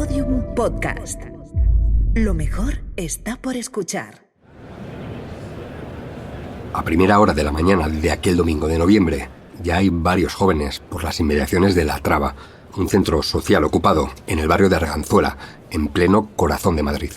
Podium Podcast. Lo mejor está por escuchar. A primera hora de la mañana de aquel domingo de noviembre, ya hay varios jóvenes por las inmediaciones de La Traba, un centro social ocupado en el barrio de Arganzuela, en pleno corazón de Madrid.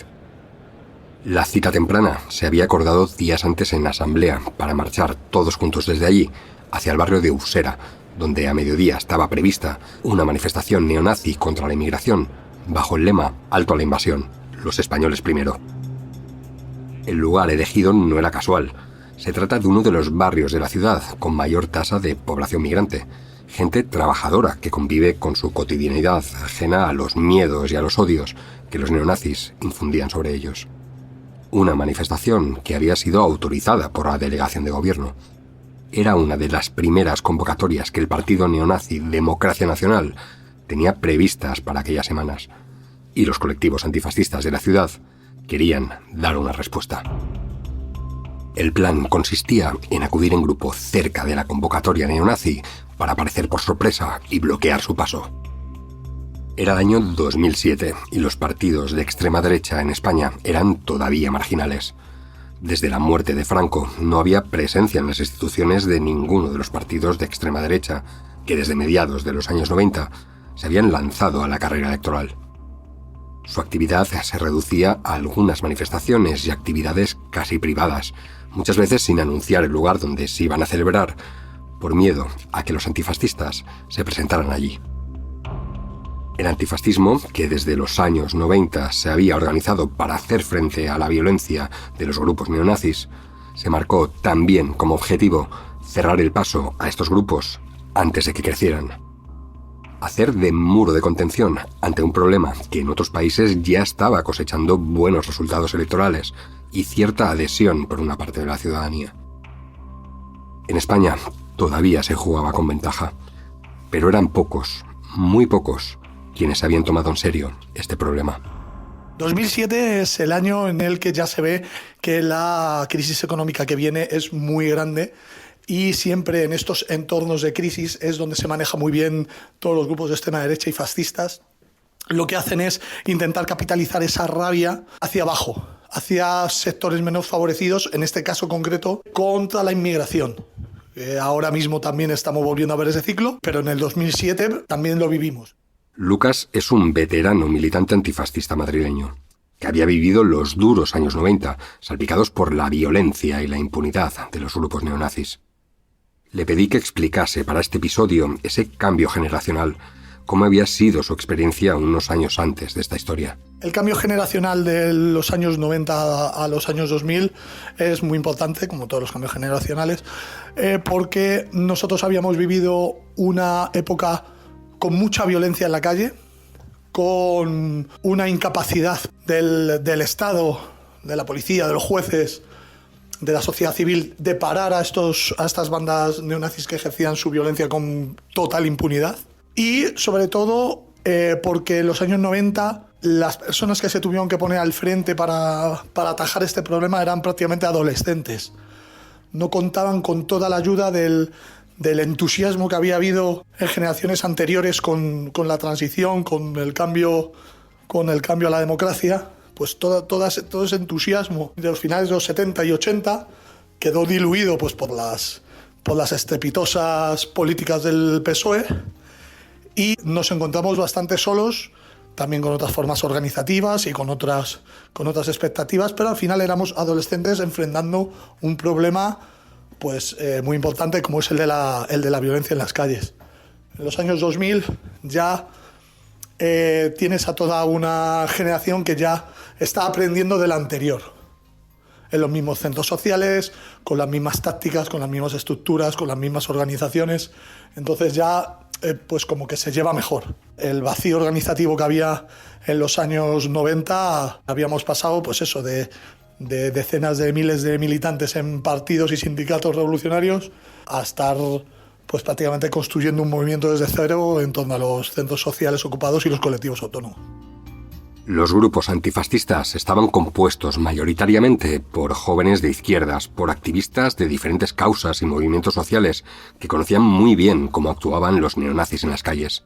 La cita temprana se había acordado días antes en la asamblea para marchar todos juntos desde allí hacia el barrio de Usera, donde a mediodía estaba prevista una manifestación neonazi contra la inmigración, bajo el lema «Alto a la invasión, los españoles primero». El lugar elegido no era casual. Se trata de uno de los barrios de la ciudad con mayor tasa de población migrante, gente trabajadora que convive con su cotidianidad ajena a los miedos y a los odios que los neonazis infundían sobre ellos. Una manifestación que había sido autorizada por la delegación de gobierno. Era una de las primeras convocatorias que el partido neonazi Democracia Nacional tenía previstas para aquellas semanas, y los colectivos antifascistas de la ciudad querían dar una respuesta. El plan consistía en acudir en grupo cerca de la convocatoria neonazi para aparecer por sorpresa y bloquear su paso. Era el año 2007 y los partidos de extrema derecha en España eran todavía marginales. Desde la muerte de Franco no había presencia en las instituciones de ninguno de los partidos de extrema derecha que desde mediados de los años 90 se habían lanzado a la carrera electoral. Su actividad se reducía a algunas manifestaciones y actividades casi privadas, muchas veces sin anunciar el lugar donde se iban a celebrar, por miedo a que los antifascistas se presentaran allí. El antifascismo, que desde los años 90 se había organizado para hacer frente a la violencia de los grupos neonazis, se marcó también como objetivo cerrar el paso a estos grupos antes de que crecieran. Hacer de muro de contención ante un problema que en otros países ya estaba cosechando buenos resultados electorales y cierta adhesión por una parte de la ciudadanía. En España todavía se jugaba con ventaja, pero eran pocos, muy pocos, quienes habían tomado en serio este problema. 2007 es el año en el que ya se ve que la crisis económica que viene es muy grande y siempre en estos entornos de crisis es donde se maneja muy bien todos los grupos de extrema derecha y fascistas. Lo que hacen es intentar capitalizar esa rabia hacia abajo, hacia sectores menos favorecidos, en este caso concreto, contra la inmigración. Ahora mismo también estamos volviendo a ver ese ciclo, pero en el 2007 también lo vivimos. Lucas es un veterano militante antifascista madrileño, que había vivido los duros años 90, salpicados por la violencia y la impunidad de los grupos neonazis. Le pedí que explicase para este episodio ese cambio generacional, cómo había sido su experiencia unos años antes de esta historia. El cambio generacional de los años 90 a los años 2000 es muy importante, como todos los cambios generacionales, porque nosotros habíamos vivido una época con mucha violencia en la calle, con una incapacidad del Estado, de la policía, de los jueces, de la sociedad civil, de parar a estas bandas neonazis que ejercían su violencia con total impunidad. Y sobre todo porque en los años 90 las personas que se tuvieron que poner al frente para atajar este problema eran prácticamente adolescentes. No contaban con toda la ayuda del entusiasmo que había habido en generaciones anteriores con la transición, con el cambio a la democracia. Pues todo ese entusiasmo de los finales de los 70 y 80 quedó diluido pues, por las estrepitosas políticas del PSOE y nos encontramos bastante solos, también con otras formas organizativas y con otras expectativas, pero al final éramos adolescentes enfrentando un problema pues, muy importante como es el de la violencia en las calles. En los años 2000 ya tienes a toda una generación que ya está aprendiendo de la anterior. En los mismos centros sociales, con las mismas tácticas, con las mismas estructuras, con las mismas organizaciones. Entonces ya pues como que se lleva mejor. El vacío organizativo que había en los años 90, habíamos pasado pues eso, de decenas de miles de militantes en partidos y sindicatos revolucionarios a estar pues prácticamente construyendo un movimiento desde cero en torno a los centros sociales ocupados y los colectivos autónomos. Los grupos antifascistas estaban compuestos mayoritariamente por jóvenes de izquierdas, por activistas de diferentes causas y movimientos sociales que conocían muy bien cómo actuaban los neonazis en las calles.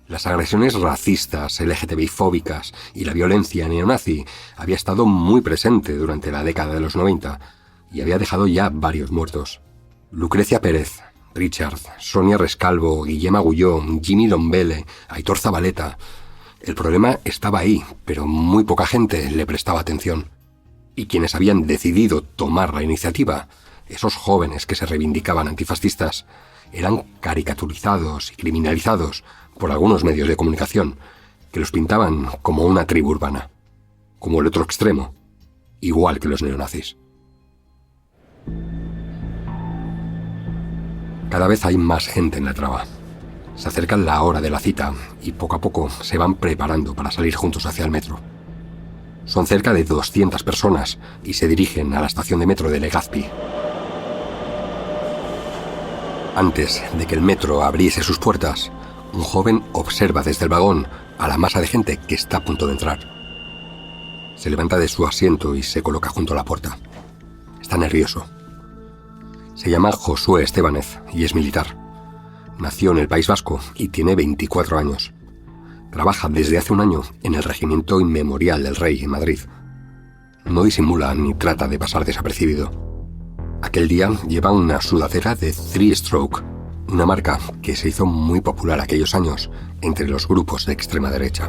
Las agresiones racistas, LGTBI-fóbicas y la violencia neonazi había estado muy presente durante la década de los 90 y había dejado ya varios muertos. Lucrecia Pérez, Richard, Sonia Rescalvo, Guillem Agulló, Jimmy Lombele, Aitor Zabaleta. El problema estaba ahí, pero muy poca gente le prestaba atención. Y quienes habían decidido tomar la iniciativa, esos jóvenes que se reivindicaban antifascistas, eran caricaturizados y criminalizados por algunos medios de comunicación, que los pintaban como una tribu urbana, como el otro extremo, igual que los neonazis. Cada vez hay más gente en la traba. Se acerca la hora de la cita y poco a poco se van preparando para salir juntos hacia el metro. Son cerca de 200 personas y se dirigen a la estación de metro de Legazpi. Antes de que el metro abriese sus puertas, un joven observa desde el vagón a la masa de gente que está a punto de entrar. Se levanta de su asiento y se coloca junto a la puerta. Está nervioso. Se llama Josué Estebanez y es militar. Nació en el País Vasco y tiene 24 años. Trabaja desde hace un año en el Regimiento Inmemorial del Rey en Madrid. No disimula ni trata de pasar desapercibido. Aquel día lleva una sudadera de Three Stroke, una marca que se hizo muy popular aquellos años entre los grupos de extrema derecha.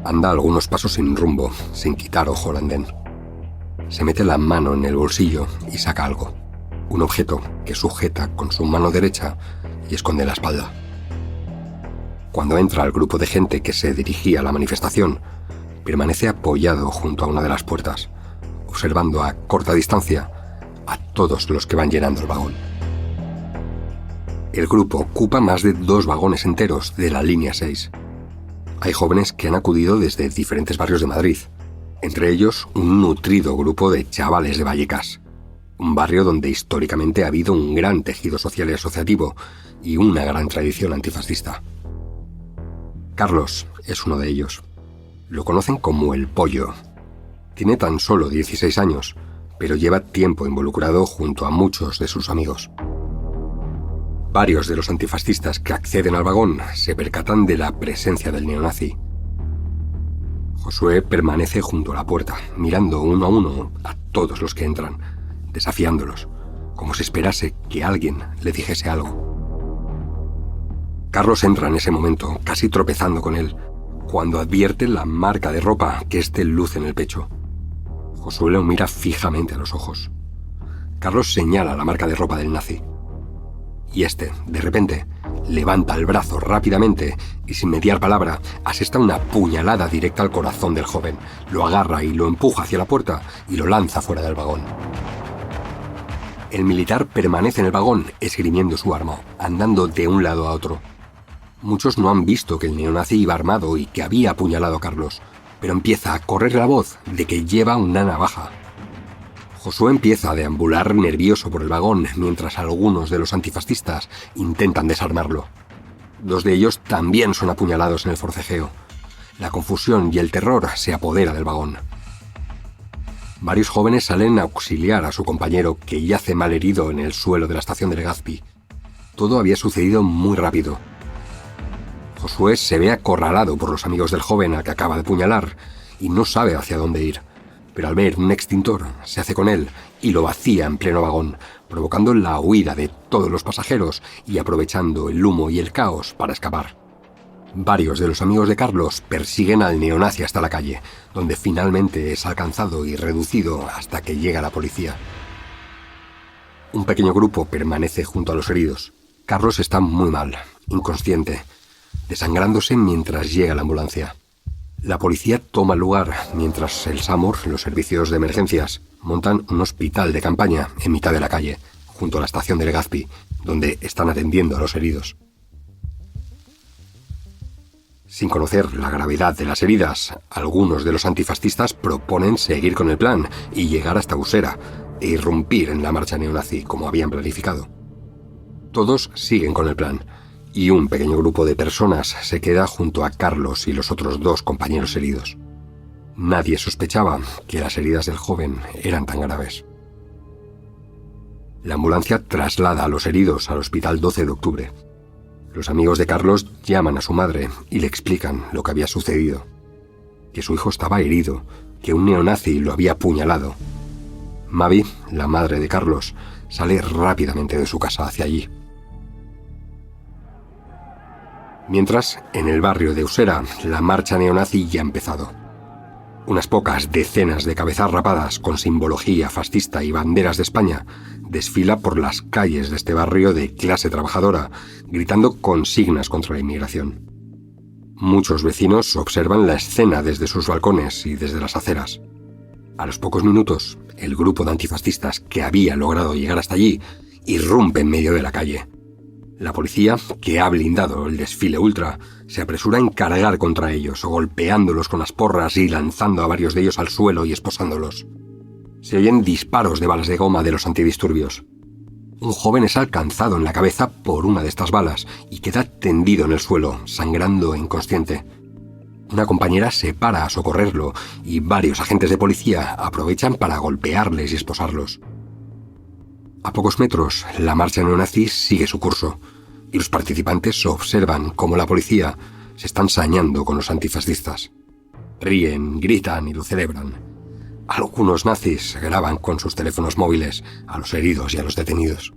Anda algunos pasos sin rumbo, sin quitar ojo al andén. Se mete la mano en el bolsillo y saca algo, un objeto que sujeta con su mano derecha y esconde la espalda. Cuando entra al grupo de gente que se dirigía a la manifestación, permanece apoyado junto a una de las puertas, observando a corta distancia a todos los que van llenando el vagón. El grupo ocupa más de 2 vagones enteros de la línea 6. Hay jóvenes que han acudido desde diferentes barrios de Madrid, entre ellos un nutrido grupo de chavales de Vallecas, un barrio donde históricamente ha habido un gran tejido social y asociativo y una gran tradición antifascista. Carlos es uno de ellos. Lo conocen como el Pollo. Tiene tan solo 16 años, pero lleva tiempo involucrado junto a muchos de sus amigos. Varios de los antifascistas que acceden al vagón se percatan de la presencia del neonazi. Josué permanece junto a la puerta, mirando uno a uno a todos los que entran, desafiándolos, como si esperase que alguien le dijese algo. Carlos entra en ese momento, casi tropezando con él, cuando advierte la marca de ropa que éste luce en el pecho. Josué lo mira fijamente a los ojos. Carlos señala la marca de ropa del nazi. Y este, de repente, levanta el brazo rápidamente y sin mediar palabra asesta una puñalada directa al corazón del joven, lo agarra y lo empuja hacia la puerta y lo lanza fuera del vagón. El militar permanece en el vagón esgrimiendo su arma, andando de un lado a otro. Muchos no han visto que el neonazi iba armado y que había apuñalado a Carlos, pero empieza a correr la voz de que lleva una navaja. Josué empieza a deambular nervioso por el vagón mientras algunos de los antifascistas intentan desarmarlo. 2 de ellos también son apuñalados en el forcejeo. La confusión y el terror se apodera del vagón. Varios jóvenes salen a auxiliar a su compañero que yace malherido en el suelo de la estación de Legazpi. Todo había sucedido muy rápido. Josué se ve acorralado por los amigos del joven al que acaba de apuñalar y no sabe hacia dónde ir. Pero al ver un extintor, se hace con él y lo vacía en pleno vagón, provocando la huida de todos los pasajeros y aprovechando el humo y el caos para escapar. Varios de los amigos de Carlos persiguen al neonazi hasta la calle, donde finalmente es alcanzado y reducido hasta que llega la policía. Un pequeño grupo permanece junto a los heridos. Carlos está muy mal, inconsciente, desangrándose mientras llega la ambulancia. La policía toma el lugar mientras el SAMUR, los servicios de emergencias, montan un hospital de campaña en mitad de la calle, junto a la estación de Legazpi, donde están atendiendo a los heridos. Sin conocer la gravedad de las heridas, algunos de los antifascistas proponen seguir con el plan y llegar hasta Usera e irrumpir en la marcha neonazi como habían planificado. Todos siguen con el plan, y un pequeño grupo de personas se queda junto a Carlos y los otros 2 compañeros heridos. Nadie sospechaba que las heridas del joven eran tan graves. La ambulancia traslada a los heridos al Hospital 12 de Octubre. Los amigos de Carlos llaman a su madre y le explican lo que había sucedido. Que su hijo estaba herido, que un neonazi lo había apuñalado. Mavi, la madre de Carlos, sale rápidamente de su casa hacia allí. Mientras, en el barrio de Usera, la marcha neonazi ya ha empezado. Unas pocas decenas de cabezas rapadas con simbología fascista y banderas de España desfila por las calles de este barrio de clase trabajadora, gritando consignas contra la inmigración. Muchos vecinos observan la escena desde sus balcones y desde las aceras. A los pocos minutos, el grupo de antifascistas que había logrado llegar hasta allí irrumpe en medio de la calle. La policía, que ha blindado el desfile ultra, se apresura a encargar contra ellos, golpeándolos con las porras y lanzando a varios de ellos al suelo y esposándolos. Se oyen disparos de balas de goma de los antidisturbios. Un joven es alcanzado en la cabeza por una de estas balas y queda tendido en el suelo, sangrando e inconsciente. Una compañera se para a socorrerlo y varios agentes de policía aprovechan para golpearles y esposarlos. A pocos metros, la marcha neonazi sigue su curso y los participantes observan cómo la policía se está ensañando con los antifascistas. Ríen, gritan y lo celebran. Algunos nazis graban con sus teléfonos móviles a los heridos y a los detenidos.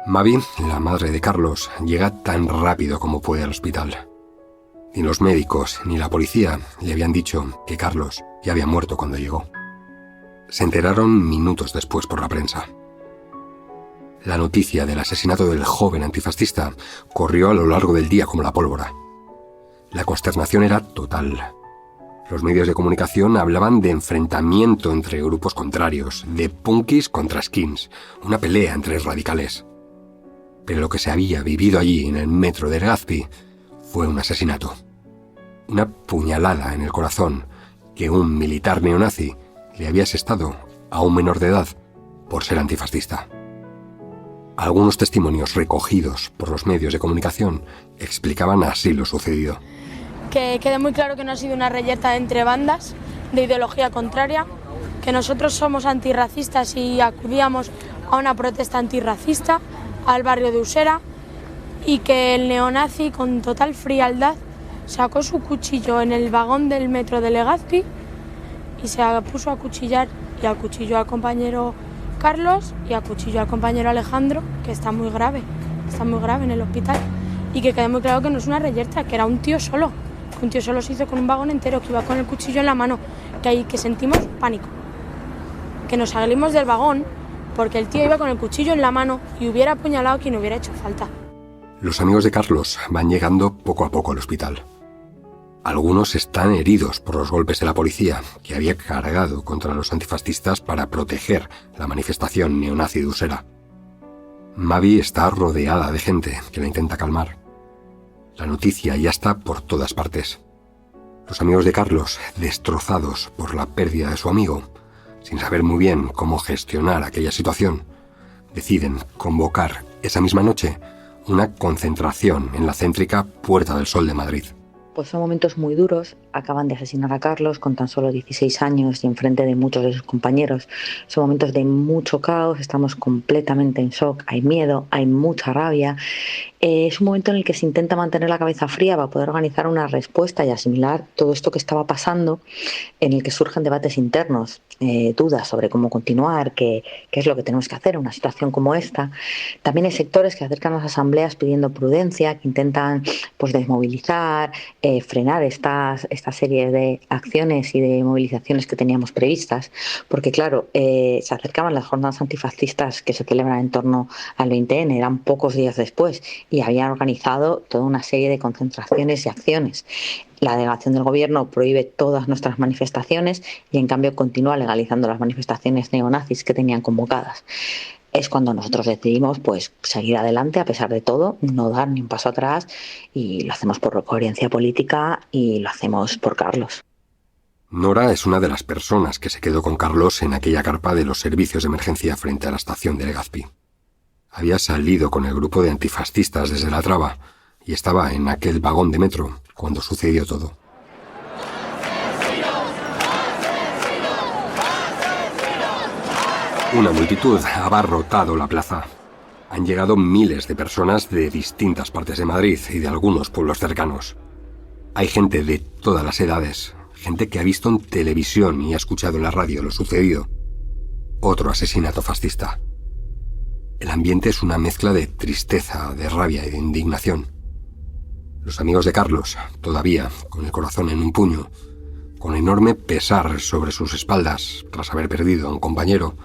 Mavi, la madre de Carlos, llega tan rápido como puede al hospital. Ni los médicos ni la policía le habían dicho que Carlos ya había muerto cuando llegó. Se enteraron minutos después por la prensa. La noticia del asesinato del joven antifascista corrió a lo largo del día como la pólvora. La consternación era total. Los medios de comunicación hablaban de enfrentamiento entre grupos contrarios, de punkis contra skins, una pelea entre radicales. Pero lo que se había vivido allí en el metro de Legazpi fue un asesinato. Una puñalada en el corazón que un militar neonazi le había asestado a un menor de edad por ser antifascista. Algunos testimonios recogidos por los medios de comunicación explicaban así lo sucedido. Que quede muy claro que no ha sido una reyerta entre bandas de ideología contraria, que nosotros somos antirracistas y acudíamos a una protesta antirracista al barrio de Usera, y que el neonazi con total frialdad sacó su cuchillo en el vagón del metro de Legazpi y se puso a cuchillar y acuchilló al compañero Carlos y acuchilló al compañero Alejandro, que está muy grave en el hospital, y que quede muy claro que no es una reyerta, que era un tío solo se hizo con un vagón entero, que iba con el cuchillo en la mano, que sentimos pánico, que nos salimos del vagón porque el tío iba con el cuchillo en la mano y hubiera apuñalado a quien hubiera hecho falta. Los amigos de Carlos van llegando poco a poco al hospital. Algunos están heridos por los golpes de la policía, que había cargado contra los antifascistas para proteger la manifestación neonazi de Usera. Mavi está rodeada de gente que la intenta calmar. La noticia ya está por todas partes. Los amigos de Carlos, destrozados por la pérdida de su amigo, sin saber muy bien cómo gestionar aquella situación, deciden convocar esa misma noche una concentración en la céntrica Puerta del Sol de Madrid. Pues son momentos muy duros. Acaban de asesinar a Carlos con tan solo 16 años y enfrente de muchos de sus compañeros. Son momentos de mucho caos, estamos completamente en shock, hay miedo, hay mucha rabia. Es un momento en el que se intenta mantener la cabeza fría para poder organizar una respuesta y asimilar todo esto que estaba pasando, en el que surgen debates internos, dudas sobre cómo continuar, qué es lo que tenemos que hacer en una situación como esta. También hay sectores que acercan a las asambleas pidiendo prudencia, que intentan pues desmovilizar, frenar esta serie de acciones y de movilizaciones que teníamos previstas, porque claro, se acercaban las jornadas antifascistas que se celebran en torno al 20N, eran pocos días después, y habían organizado toda una serie de concentraciones y acciones. La delegación del gobierno prohíbe todas nuestras manifestaciones y en cambio continúa legalizando las manifestaciones neonazis que tenían convocadas. Es cuando nosotros decidimos pues seguir adelante a pesar de todo, no dar ni un paso atrás, y lo hacemos por coherencia política y lo hacemos por Carlos. Nora es una de las personas que se quedó con Carlos en aquella carpa de los servicios de emergencia frente a la estación de Legazpi. Había salido con el grupo de antifascistas desde la trava y estaba en aquel vagón de metro cuando sucedió todo. Una multitud ha abarrotado la plaza. Han llegado miles de personas de distintas partes de Madrid y de algunos pueblos cercanos. Hay gente de todas las edades, gente que ha visto en televisión y ha escuchado en la radio lo sucedido. Otro asesinato fascista. El ambiente es una mezcla de tristeza, de rabia y de indignación. Los amigos de Carlos, todavía con el corazón en un puño, con enorme pesar sobre sus espaldas tras haber perdido a un compañero,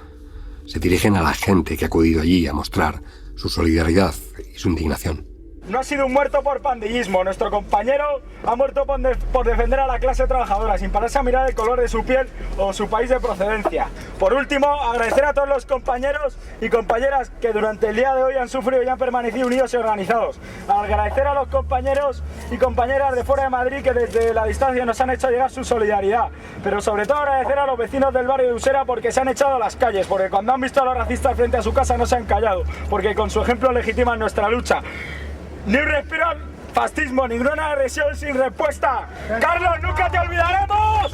se dirigen a la gente que ha acudido allí a mostrar su solidaridad y su indignación. No ha sido un muerto por pandillismo. Nuestro compañero ha muerto por defender a la clase trabajadora, sin pararse a mirar el color de su piel o su país de procedencia. Por último, agradecer a todos los compañeros y compañeras que durante el día de hoy han sufrido y han permanecido unidos y organizados. Agradecer a los compañeros y compañeras de fuera de Madrid que desde la distancia nos han hecho llegar su solidaridad. Pero sobre todo agradecer a los vecinos del barrio de Usera porque se han echado a las calles, porque cuando han visto a los racistas frente a su casa no se han callado, porque con su ejemplo legitiman nuestra lucha. Ni un respiro al fascismo, ninguna agresión sin respuesta. ¡Carlos, nunca te olvidaremos!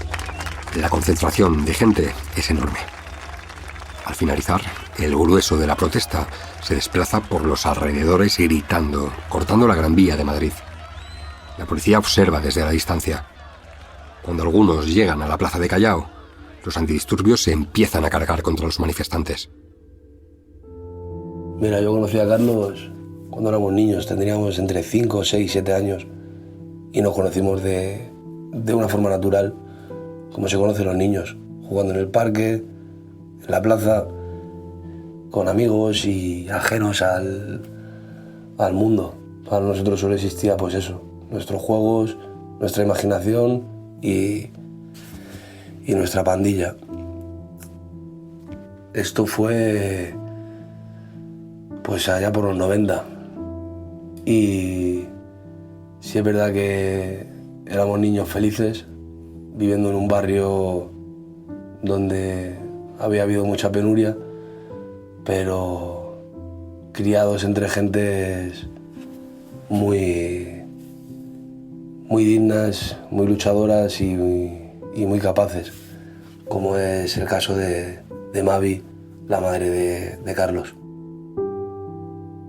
La concentración de gente es enorme. Al finalizar, el grueso de la protesta se desplaza por los alrededores gritando, cortando la Gran Vía de Madrid. La policía observa desde la distancia. Cuando algunos llegan a la plaza de Callao, los antidisturbios se empiezan a cargar contra los manifestantes. Mira, yo conocí a Carlos cuando éramos niños, tendríamos entre 5, 6, 7 años y nos conocimos de una forma natural, como se conocen los niños, jugando en el parque, en la plaza, con amigos y ajenos al mundo. Para nosotros solo existía pues eso, nuestros juegos, nuestra imaginación y nuestra pandilla. Esto fue pues allá por los 90. Y sí es verdad que éramos niños felices, viviendo en un barrio donde había habido mucha penuria, pero criados entre gentes muy dignas, muy luchadoras y muy capaces, como es el caso de Mavi, la madre de Carlos.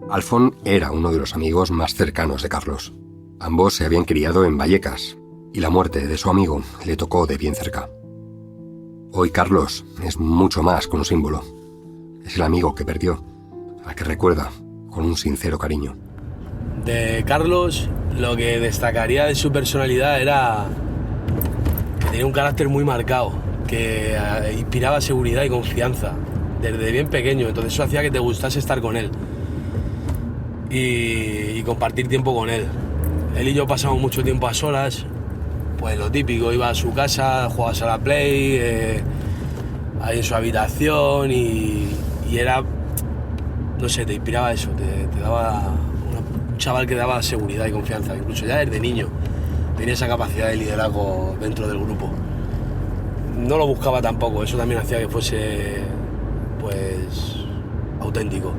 Alfon era uno de los amigos más cercanos de Carlos. Ambos se habían criado en Vallecas, y la muerte de su amigo le tocó de bien cerca. Hoy Carlos es mucho más que un símbolo. Es el amigo que perdió, al que recuerda con un sincero cariño. De Carlos, lo que destacaría de su personalidad era que tenía un carácter muy marcado, que inspiraba seguridad y confianza desde bien pequeño, entonces eso hacía que te gustase estar con él y compartir tiempo con él. Él y yo pasamos mucho tiempo a solas, pues lo típico, iba a su casa, jugabas a la Play, ahí en su habitación y era, no sé, te inspiraba eso, te daba un chaval que daba seguridad y confianza, incluso ya desde niño tenía esa capacidad de liderazgo dentro del grupo. No lo buscaba tampoco, eso también hacía que fuese pues auténtico.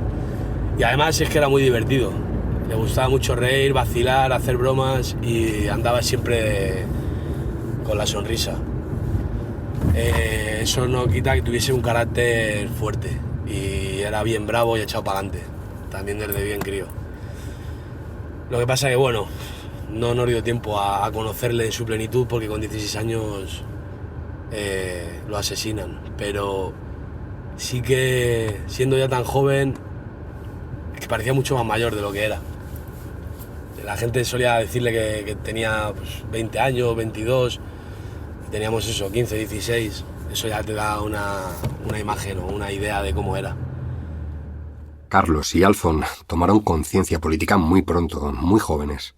Y además es que era muy divertido, le gustaba mucho reír, vacilar, hacer bromas y andaba siempre con la sonrisa. Eso no quita que tuviese un carácter fuerte y era bien bravo y echado para adelante, también desde bien crío. Lo que pasa es que bueno, no nos dio tiempo a conocerle en su plenitud porque con 16 años lo asesinan, pero sí que siendo ya tan joven que parecía mucho más mayor de lo que era. La gente solía decirle que tenía pues, 20 años, 22, teníamos eso, 15, 16, eso ya te da una imagen o una idea de cómo era. Carlos y Alfon tomaron conciencia política muy pronto, muy jóvenes.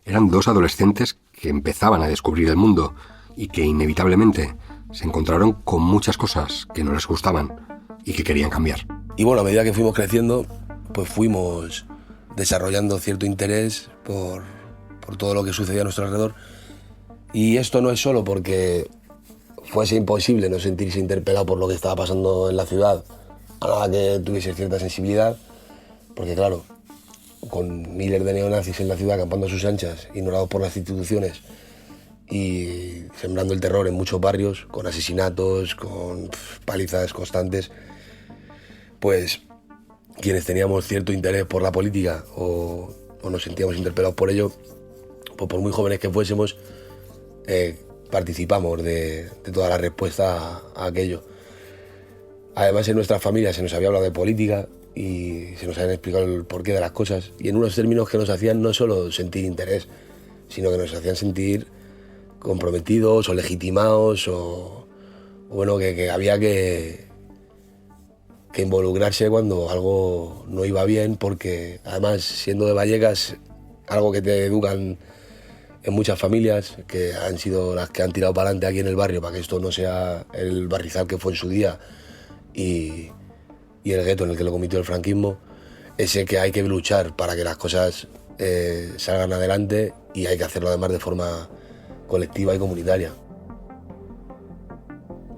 Eran dos adolescentes que empezaban a descubrir el mundo y que inevitablemente se encontraron con muchas cosas que no les gustaban y que querían cambiar. Y bueno, a medida que fuimos creciendo, pues fuimos desarrollando cierto interés por todo lo que sucedía a nuestro alrededor. Y esto no es solo porque fuese imposible no sentirse interpelado por lo que estaba pasando en la ciudad, a nada que tuviese cierta sensibilidad, porque claro, con miles de neonazis en la ciudad acampando a sus anchas, ignorados por las instituciones y sembrando el terror en muchos barrios, con asesinatos, con palizas constantes, pues quienes teníamos cierto interés por la política o nos sentíamos interpelados por ello, pues por muy jóvenes que fuésemos, participamos de toda la respuesta a aquello. Además, en nuestras familias se nos había hablado de política y se nos habían explicado el porqué de las cosas, y en unos términos que nos hacían no solo sentir interés, sino que nos hacían sentir comprometidos o legitimados, o bueno, que había que involucrarse cuando algo no iba bien, porque además, siendo de Vallecas, algo que te educan en muchas familias, que han sido las que han tirado para adelante aquí en el barrio para que esto no sea el barrizal que fue en su día y el gueto en el que lo cometió el franquismo, ese que hay que luchar para que las cosas salgan adelante, y hay que hacerlo además de forma colectiva y comunitaria.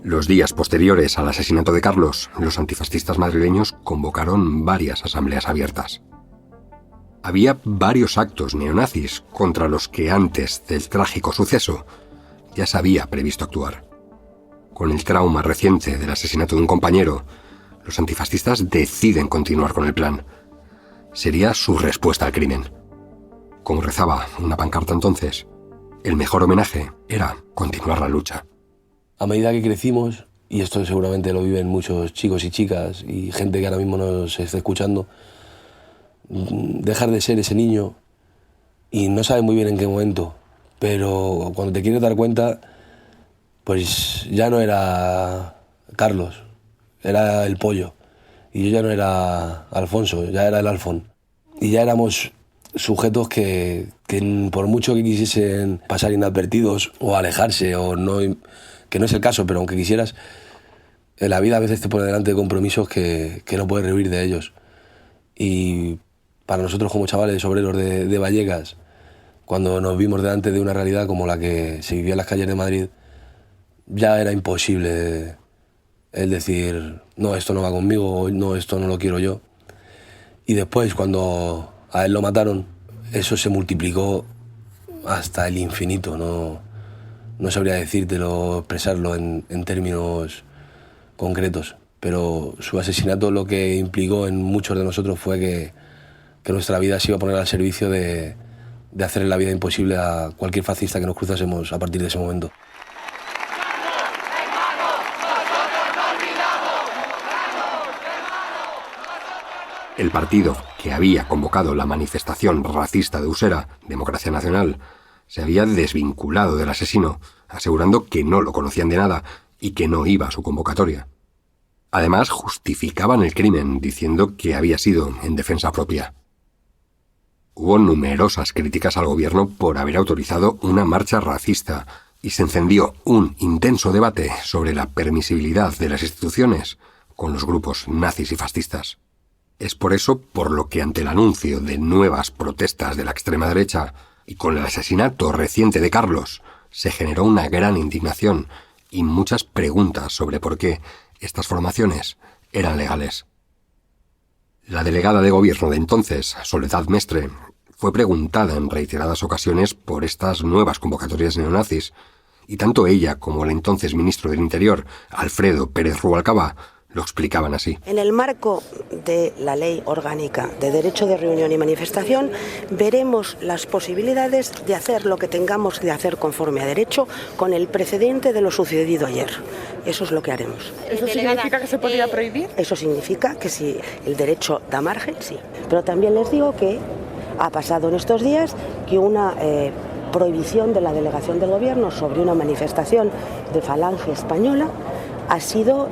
Los días posteriores al asesinato de Carlos, los antifascistas madrileños convocaron varias asambleas abiertas. Había varios actos neonazis contra los que antes del trágico suceso ya se había previsto actuar. Con el trauma reciente del asesinato de un compañero, los antifascistas deciden continuar con el plan. Sería su respuesta al crimen. Como rezaba una pancarta entonces, el mejor homenaje era continuar la lucha. A medida que crecimos, y esto seguramente lo viven muchos chicos y chicas y gente que ahora mismo nos está escuchando, dejar de ser ese niño, y no sabes muy bien en qué momento, pero cuando te quieres dar cuenta, pues ya no era Carlos, era el Pollo, y yo ya no era Alfonso, ya era el Alfón, y ya éramos sujetos que por mucho que quisiesen pasar inadvertidos o alejarse, o no, que no es el caso, pero aunque quisieras, en la vida a veces te pone delante de compromisos que no puedes rehuir de ellos. Y para nosotros, como chavales obreros de Vallecas, cuando nos vimos delante de una realidad como la que se vivía en las calles de Madrid, ya era imposible el decir, no, esto no va conmigo, no, esto no lo quiero yo. Y después, cuando a él lo mataron, eso se multiplicó hasta el infinito. No sabría decírtelo, expresarlo en términos concretos, pero su asesinato lo que implicó en muchos de nosotros fue que nuestra vida se iba a poner al servicio de hacerle la vida imposible a cualquier fascista que nos cruzásemos a partir de ese momento. El partido que había convocado la manifestación racista de Usera, Democracia Nacional, se había desvinculado del asesino, asegurando que no lo conocían de nada y que no iba a su convocatoria. Además, justificaban el crimen diciendo que había sido en defensa propia. Hubo numerosas críticas al gobierno por haber autorizado una marcha racista y se encendió un intenso debate sobre la permisibilidad de las instituciones con los grupos nazis y fascistas. Es por eso por lo que, ante el anuncio de nuevas protestas de la extrema derecha y con el asesinato reciente de Carlos, se generó una gran indignación y muchas preguntas sobre por qué estas formaciones eran legales. La delegada de gobierno de entonces, Soledad Mestre, fue preguntada en reiteradas ocasiones por estas nuevas convocatorias neonazis, y tanto ella como el entonces ministro del Interior, Alfredo Pérez Rubalcaba, lo explicaban así. En el marco de la Ley Orgánica de Derecho de Reunión y Manifestación, veremos las posibilidades de hacer lo que tengamos que hacer conforme a derecho con el precedente de lo sucedido ayer. Eso es lo que haremos. ¿Eso significa que se podría prohibir? Eso significa que si el derecho da margen, sí. Pero también les digo que ha pasado en estos días que una prohibición de la delegación del Gobierno sobre una manifestación de Falange Española ha sido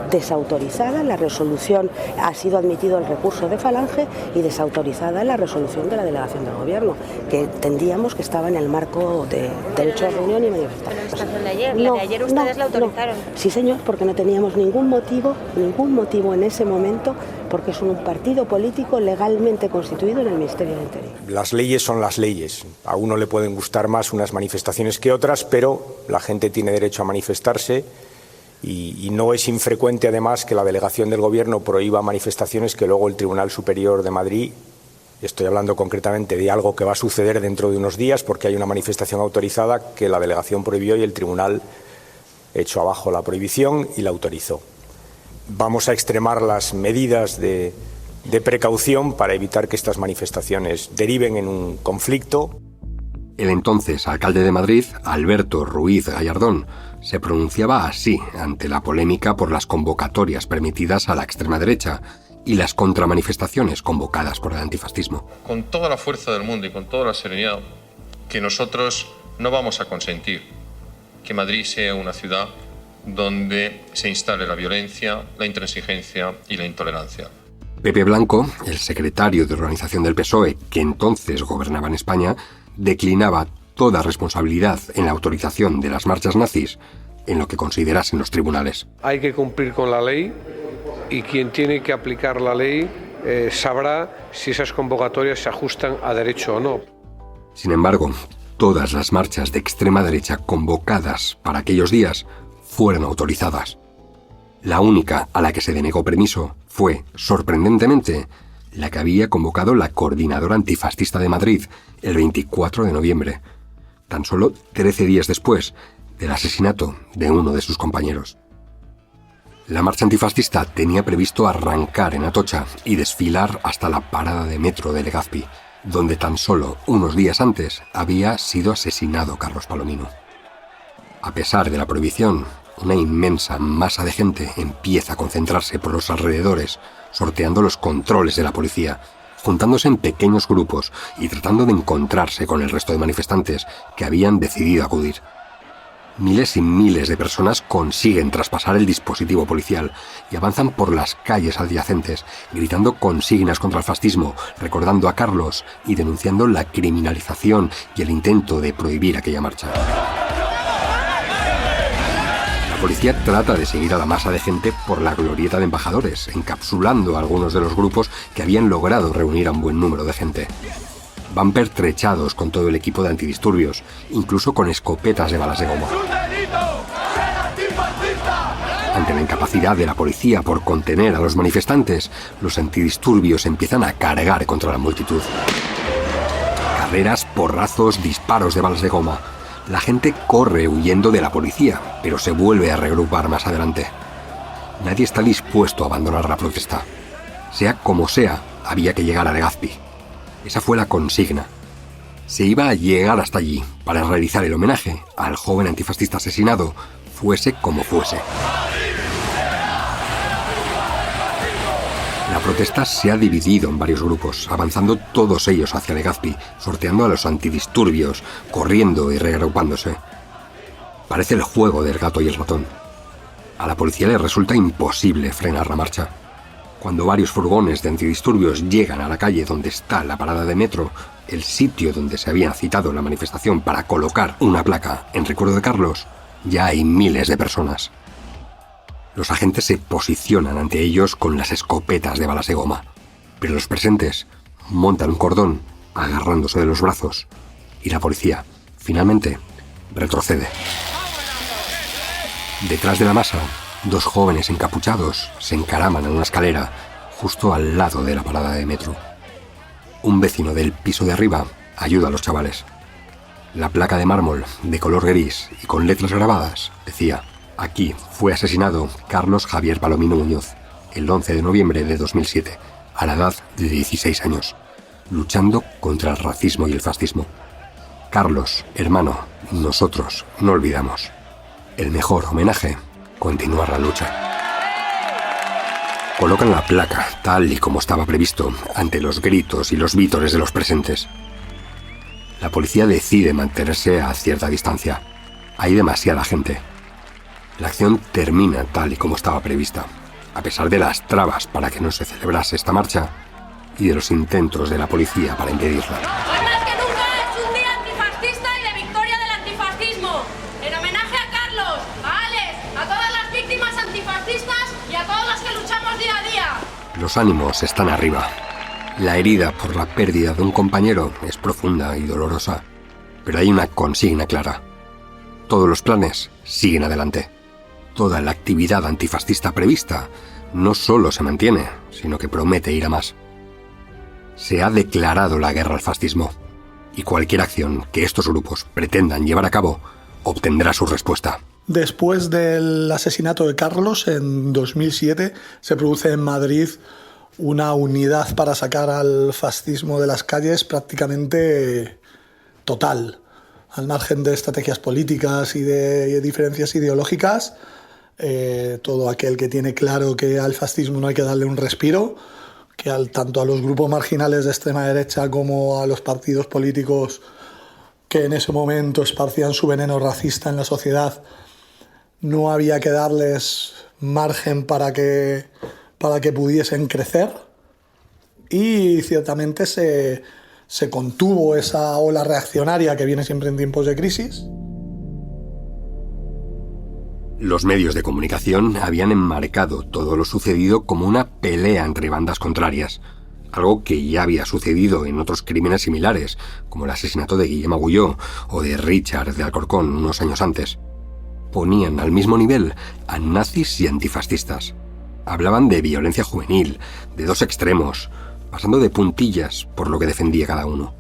desautorizada, la resolución, ha sido admitido el recurso de Falange y desautorizada la resolución de la delegación del Gobierno, que entendíamos que estaba en el marco de derecho de reunión y manifestación. ¿La de ayer? ¿La de ayer ustedes la autorizaron? No. Sí, señor, porque no teníamos ningún motivo en ese momento, porque es un partido político legalmente constituido en el Ministerio del Interior. Las leyes son las leyes. A uno le pueden gustar más unas manifestaciones que otras, pero la gente tiene derecho a manifestarse. Y no es infrecuente, además, que la delegación del Gobierno prohíba manifestaciones que luego el Tribunal Superior de Madrid, estoy hablando concretamente de algo que va a suceder dentro de unos días, porque hay una manifestación autorizada que la delegación prohibió y el Tribunal echó abajo la prohibición y la autorizó. vamos a extremar las medidas de precaución para evitar que estas manifestaciones deriven en un conflicto. El entonces alcalde de Madrid, Alberto Ruiz Gallardón, se pronunciaba así ante la polémica por las convocatorias permitidas a la extrema derecha y las contramanifestaciones convocadas por el antifascismo. Con toda la fuerza del mundo y con toda la serenidad, que nosotros no vamos a consentir que Madrid sea una ciudad donde se instale la violencia, la intransigencia y la intolerancia. Pepe Blanco, el secretario de organización del PSOE, que entonces gobernaba en España, declinaba toda responsabilidad en la autorización de las marchas nazis en lo que considerasen los tribunales. Hay que cumplir con la ley y quien tiene que aplicar la ley sabrá si esas convocatorias se ajustan a derecho o no. Sin embargo, todas las marchas de extrema derecha convocadas para aquellos días fueron autorizadas. La única a la que se denegó permiso fue, sorprendentemente, la que había convocado la Coordinadora Antifascista de Madrid el 24 de noviembre, tan solo 13 días después del asesinato de uno de sus compañeros. La marcha antifascista tenía previsto arrancar en Atocha y desfilar hasta la parada de metro de Legazpi, donde tan solo unos días antes había sido asesinado Carlos Palomino. A pesar de la prohibición, una inmensa masa de gente empieza a concentrarse por los alrededores, sorteando los controles de la policía, juntándose en pequeños grupos y tratando de encontrarse con el resto de manifestantes que habían decidido acudir. Miles y miles de personas consiguen traspasar el dispositivo policial y avanzan por las calles adyacentes, gritando consignas contra el fascismo, recordando a Carlos y denunciando la criminalización y el intento de prohibir aquella marcha. La policía trata de seguir a la masa de gente por la glorieta de Embajadores, encapsulando a algunos de los grupos que habían logrado reunir a un buen número de gente. Van pertrechados con todo el equipo de antidisturbios, incluso con escopetas de balas de goma. Ante la incapacidad de la policía por contener a los manifestantes, los antidisturbios empiezan a cargar contra la multitud. Carreras, porrazos, disparos de balas de goma. La gente corre huyendo de la policía, pero se vuelve a reagrupar más adelante. Nadie está dispuesto a abandonar la protesta. Sea como sea, había que llegar a Legazpi. Esa fue la consigna. Se iba a llegar hasta allí para realizar el homenaje al joven antifascista asesinado, fuese como fuese. La protesta se ha dividido en varios grupos, avanzando todos ellos hacia Legazpi, sorteando a los antidisturbios, corriendo y reagrupándose. Parece el juego del gato y el ratón. A la policía le resulta imposible frenar la marcha. Cuando varios furgones de antidisturbios llegan a la calle donde está la parada de metro, el sitio donde se había citado la manifestación para colocar una placa en recuerdo de Carlos, ya hay miles de personas. Los agentes se posicionan ante ellos con las escopetas de balas de goma, pero los presentes montan un cordón agarrándose de los brazos y la policía, finalmente, retrocede. Detrás de la masa, dos jóvenes encapuchados se encaraman en una escalera justo al lado de la parada de metro. Un vecino del piso de arriba ayuda a los chavales. La placa de mármol, de color gris y con letras grabadas, decía: aquí fue asesinado Carlos Javier Palomino Muñoz, el 11 de noviembre de 2007, a la edad de 16 años, luchando contra el racismo y el fascismo. Carlos, hermano, nosotros no olvidamos. El mejor homenaje, continuar la lucha. Colocan la placa, tal y como estaba previsto, ante los gritos y los vítores de los presentes. La policía decide mantenerse a cierta distancia. Hay demasiada gente. La acción termina tal y como estaba prevista, a pesar de las trabas para que no se celebrase esta marcha y de los intentos de la policía para impedirla. Hoy más que nunca es un día antifascista y de victoria del antifascismo. En homenaje a Carlos, a Alex, a todas las víctimas antifascistas y a todos los que luchamos día a día. Los ánimos están arriba. La herida por la pérdida de un compañero es profunda y dolorosa, pero hay una consigna clara. Todos los planes siguen adelante. Toda la actividad antifascista prevista no solo se mantiene, sino que promete ir a más. Se ha declarado la guerra al fascismo, y cualquier acción que estos grupos pretendan llevar a cabo obtendrá su respuesta. Después del asesinato de Carlos en 2007 se produce en Madrid una unidad para sacar al fascismo de las calles prácticamente total. Al margen de estrategias políticas y de diferencias ideológicas, todo aquel que tiene claro que al fascismo no hay que darle un respiro, que tanto a los grupos marginales de extrema derecha como a los partidos políticos que en ese momento esparcían su veneno racista en la sociedad, no había que darles margen para que pudiesen crecer, y ciertamente se contuvo esa ola reaccionaria que viene siempre en tiempos de crisis. Los medios de comunicación habían enmarcado todo lo sucedido como una pelea entre bandas contrarias, algo que ya había sucedido en otros crímenes similares, como el asesinato de Guillem Agulló o de Richard de Alcorcón unos años antes. Ponían al mismo nivel a nazis y antifascistas. Hablaban de violencia juvenil, de dos extremos, pasando de puntillas por lo que defendía cada uno.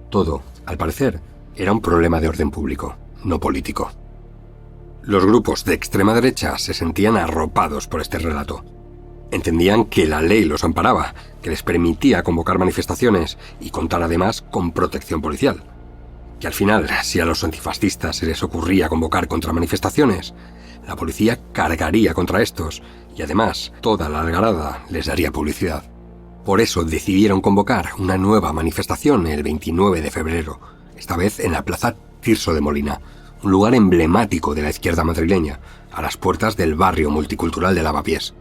Todo, al parecer, era un problema de orden público, no político. Los grupos de extrema derecha se sentían arropados por este relato. Entendían que la ley los amparaba, que les permitía convocar manifestaciones y contar además con protección policial. Que al final, si a los antifascistas se les ocurría convocar contra manifestaciones, la policía cargaría contra estos y además toda la algarada les daría publicidad. Por eso decidieron convocar una nueva manifestación el 29 de febrero, esta vez en la Plaza Tirso de Molina, un lugar emblemático de la izquierda madrileña, a las puertas del barrio multicultural de Lavapiés.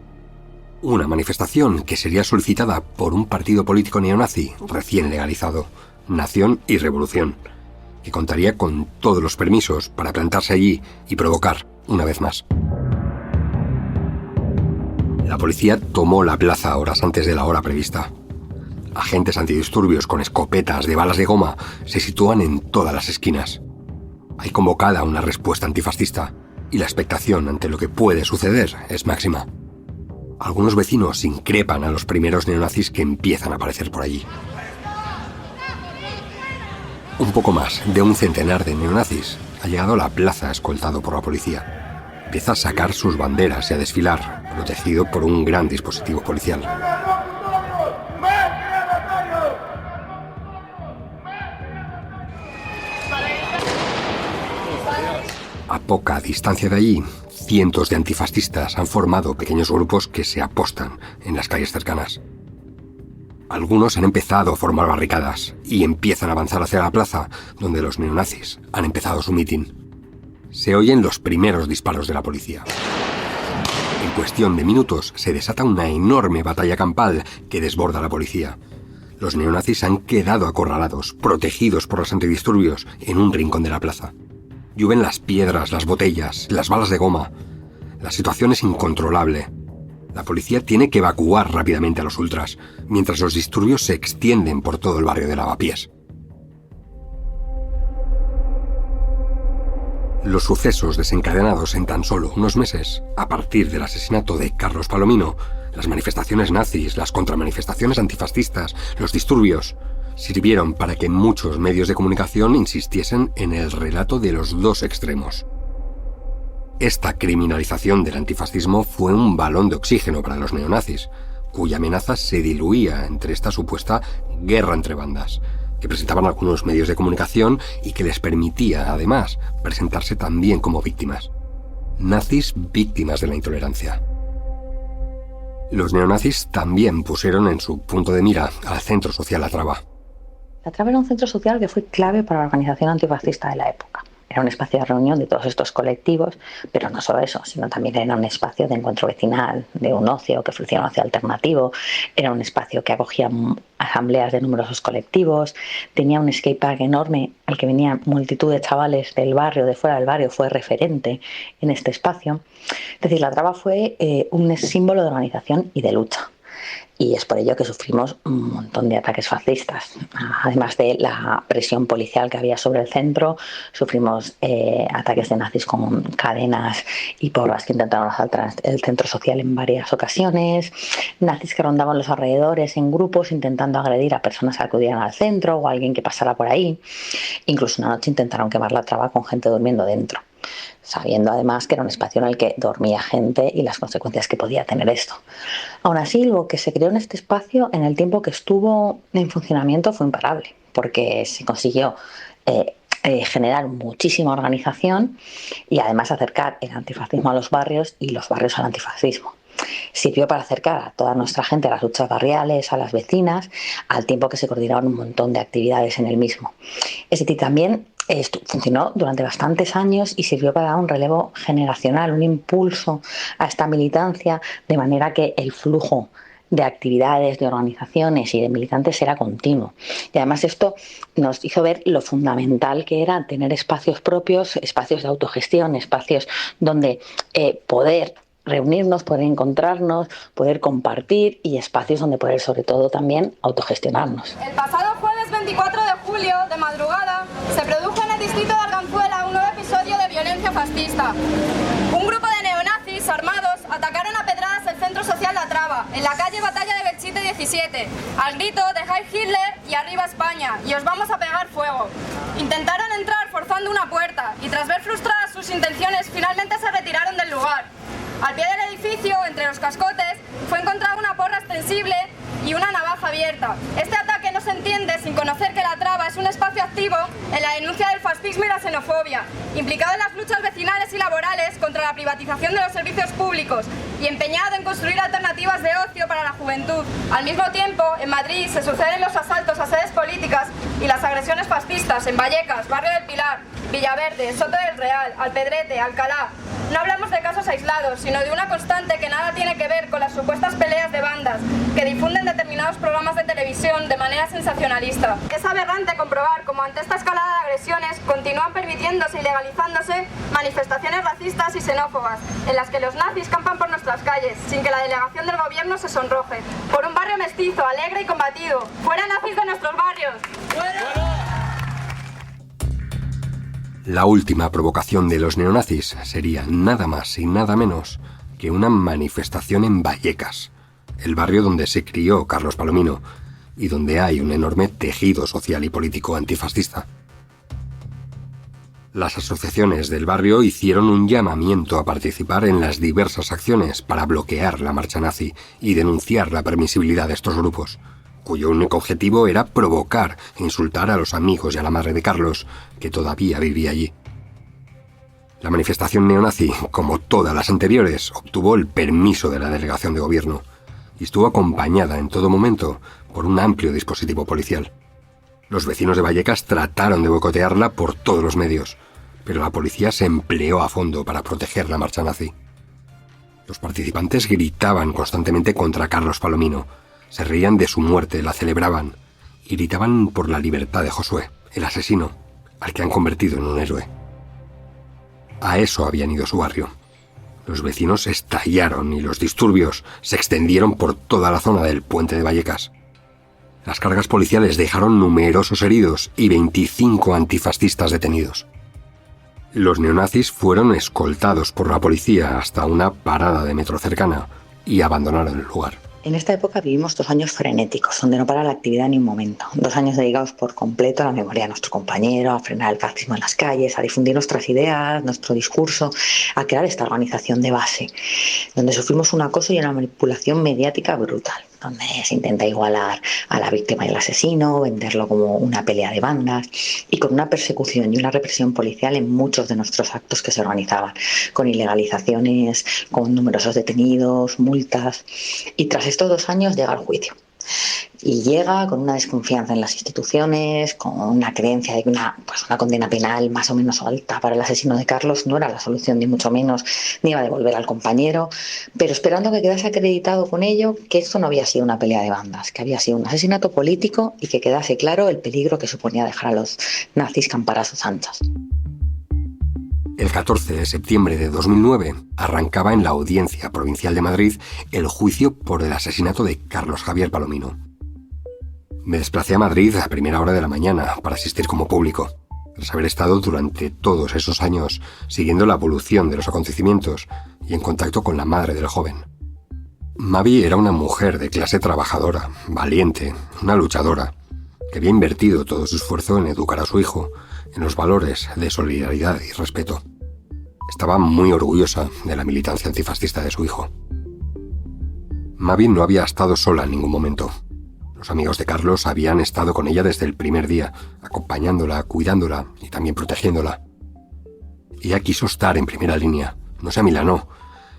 Una manifestación que sería solicitada por un partido político neonazi recién legalizado, Nación y Revolución, que contaría con todos los permisos para plantarse allí y provocar una vez más. La policía tomó la plaza horas antes de la hora prevista. Agentes antidisturbios con escopetas de balas de goma se sitúan en todas las esquinas. Hay convocada una respuesta antifascista y la expectación ante lo que puede suceder es máxima. Algunos vecinos increpan a los primeros neonazis que empiezan a aparecer por allí. Un poco más de un centenar de neonazis ha llegado a la plaza escoltado por la policía. Empieza a sacar sus banderas y a desfilar, protegido por un gran dispositivo policial. A poca distancia de allí, cientos de antifascistas han formado pequeños grupos que se apostan en las calles cercanas. Algunos han empezado a formar barricadas y empiezan a avanzar hacia la plaza, donde los neonazis han empezado su mitin. Se oyen los primeros disparos de la policía. En cuestión de minutos se desata una enorme batalla campal que desborda la policía. Los neonazis han quedado acorralados, protegidos por los antidisturbios, en un rincón de la plaza. Llueven las piedras, las botellas, las balas de goma. La situación es incontrolable. La policía tiene que evacuar rápidamente a los ultras, mientras los disturbios se extienden por todo el barrio de Lavapiés. Los sucesos desencadenados en tan solo unos meses, a partir del asesinato de Carlos Palomino, las manifestaciones nazis, las contramanifestaciones antifascistas, los disturbios, sirvieron para que muchos medios de comunicación insistiesen en el relato de los dos extremos. Esta criminalización del antifascismo fue un balón de oxígeno para los neonazis, cuya amenaza se diluía entre esta supuesta guerra entre bandas, que presentaban algunos medios de comunicación y que les permitía, además, presentarse también como víctimas. Nazis víctimas de la intolerancia. Los neonazis también pusieron en su punto de mira al centro social La Traba. La Traba era un centro social que fue clave para la organización antifascista de la época. Era un espacio de reunión de todos estos colectivos, pero no solo eso, sino también era un espacio de encuentro vecinal, de un ocio que ofrecía un ocio alternativo, era un espacio que acogía asambleas de numerosos colectivos, tenía un skatepark enorme al que venían multitud de chavales del barrio, de fuera del barrio, fue referente en este espacio. Es decir, La Traba fue un símbolo de organización y de lucha. Y es por ello que sufrimos un montón de ataques fascistas. Además de la presión policial que había sobre el centro, sufrimos ataques de nazis con cadenas y porras que intentaron asaltar el centro social en varias ocasiones, nazis que rondaban los alrededores en grupos intentando agredir a personas que acudieran al centro o a alguien que pasara por ahí. Incluso una noche intentaron quemar La Traba con gente durmiendo dentro. sabiendo además que era un espacio en el que dormía gente y las consecuencias que podía tener esto. Aún así, lo que se creó en este espacio en el tiempo que estuvo en funcionamiento fue imparable, porque se consiguió generar muchísima organización y además acercar el antifascismo a los barrios y los barrios al antifascismo. Sirvió para acercar a toda nuestra gente a las luchas barriales, a las vecinas, al tiempo que se coordinaron un montón de actividades en el mismo. Es decir, también funcionó durante bastantes años y sirvió para dar un relevo generacional, un impulso a esta militancia, de manera que el flujo de actividades, de organizaciones y de militantes era continuo. Y además esto nos hizo ver lo fundamental que era tener espacios propios, espacios de autogestión, espacios donde poder reunirnos, poder encontrarnos, poder compartir y espacios donde poder sobre todo también autogestionarnos. El pasado jueves 24 de julio, de madrugada, se produjo en el distrito de Arganzuela un nuevo episodio de violencia fascista. Un grupo de neonazis armados atacaron a pedradas el centro social La Traba, en la calle Batalla de Belchite 17, al grito de Heil Hitler y arriba España, y os vamos a pegar fuego. Intentaron entrar forzando una puerta y tras ver frustradas sus intenciones, finalmente se retiraron del lugar. Al pie del edificio, entre los cascotes, fue encontrada una porra extensible y una navaja abierta. Este ataque no se entiende sin conocer que La Traba es un espacio activo en la denuncia del fascismo y la xenofobia, implicado en las luchas vecinales y laborales contra la privatización de los servicios públicos y empeñado en construir alternativas de ocio para la juventud. Al mismo tiempo, en Madrid se suceden los asaltos a sedes políticas y las agresiones fascistas en Vallecas, Barrio del Pilar, Villaverde, Soto del Real, Alpedrete, Alcalá. No hablamos de casos aislados, sino de una constante que nada tiene que ver con las supuestas peleas de bandas que difunden determinados programas de televisión de manera sensacionalista. Es aberrante comprobar cómo ante esta escalada de agresiones continúan permitiéndose y legalizándose manifestaciones racistas y xenófobas, en las que los nazis campan por nuestras calles, sin que la delegación del gobierno se sonroje. Por un barrio mestizo, alegre y combatido. ¡Fuera nazis de nuestros barrios! ¡Fuera! La última provocación de los neonazis sería nada más y nada menos que una manifestación en Vallecas, el barrio donde se crió Carlos Palomino y donde hay un enorme tejido social y político antifascista. Las asociaciones del barrio hicieron un llamamiento a participar en las diversas acciones para bloquear la marcha nazi y denunciar la permisibilidad de estos grupos, cuyo único objetivo era provocar e insultar a los amigos y a la madre de Carlos, que todavía vivía allí. La manifestación neonazi, como todas las anteriores, obtuvo el permiso de la delegación de gobierno y estuvo acompañada en todo momento por un amplio dispositivo policial. Los vecinos de Vallecas trataron de boicotearla por todos los medios, pero la policía se empleó a fondo para proteger la marcha nazi. Los participantes gritaban constantemente contra Carlos Palomino, se reían de su muerte, la celebraban y gritaban por la libertad de Josué, el asesino, al que han convertido en un héroe. A eso habían ido su barrio. Los vecinos estallaron y los disturbios se extendieron por toda la zona del puente de Vallecas. Las cargas policiales dejaron numerosos heridos y 25 antifascistas detenidos. Los neonazis fueron escoltados por la policía hasta una parada de metro cercana y abandonaron el lugar. En esta época vivimos 2 años frenéticos, donde no para la actividad ni un momento. 2 años dedicados por completo a la memoria de nuestro compañero, a frenar el fascismo en las calles, a difundir nuestras ideas, nuestro discurso, a crear esta organización de base, donde sufrimos un acoso y una manipulación mediática brutal, donde se intenta igualar a la víctima y al asesino, venderlo como una pelea de bandas y con una persecución y una represión policial en muchos de nuestros actos que se organizaban, con ilegalizaciones, con numerosos detenidos, multas. Y tras estos 2 años llega el juicio. Y llega con una desconfianza en las instituciones, con una creencia de que una condena penal más o menos alta para el asesino de Carlos no era la solución, ni mucho menos, ni iba a devolver al compañero, pero esperando que quedase acreditado con ello que esto no había sido una pelea de bandas, que había sido un asesinato político y que quedase claro el peligro que suponía dejar a los nazis campar a sus anchas. El 14 de septiembre de 2009 arrancaba en la Audiencia Provincial de Madrid el juicio por el asesinato de Carlos Javier Palomino. Me desplacé a Madrid a primera hora de la mañana para asistir como público, tras haber estado durante todos esos años siguiendo la evolución de los acontecimientos y en contacto con la madre del joven. Mavi era una mujer de clase trabajadora, valiente, una luchadora, que había invertido todo su esfuerzo en educar a su hijo en los valores de solidaridad y respeto. Estaba muy orgullosa de la militancia antifascista de su hijo. Mavi no había estado sola en ningún momento. Los amigos de Carlos habían estado con ella desde el primer día, acompañándola, cuidándola y también protegiéndola. Ella quiso estar en primera línea, no se amilanó,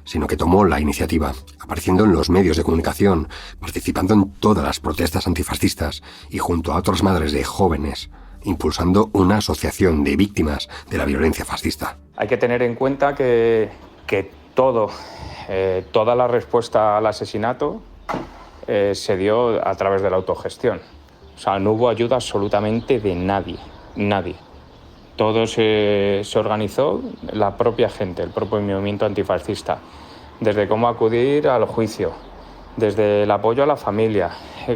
sino que tomó la iniciativa, apareciendo en los medios de comunicación, participando en todas las protestas antifascistas y junto a otras madres de jóvenes, impulsando una asociación de víctimas de la violencia fascista. Hay que tener en cuenta que toda la respuesta al asesinato se dio a través de la autogestión. O sea, no hubo ayuda absolutamente de nadie. Todo se organizó la propia gente, el propio movimiento antifascista. Desde cómo acudir al juicio, desde el apoyo a la familia.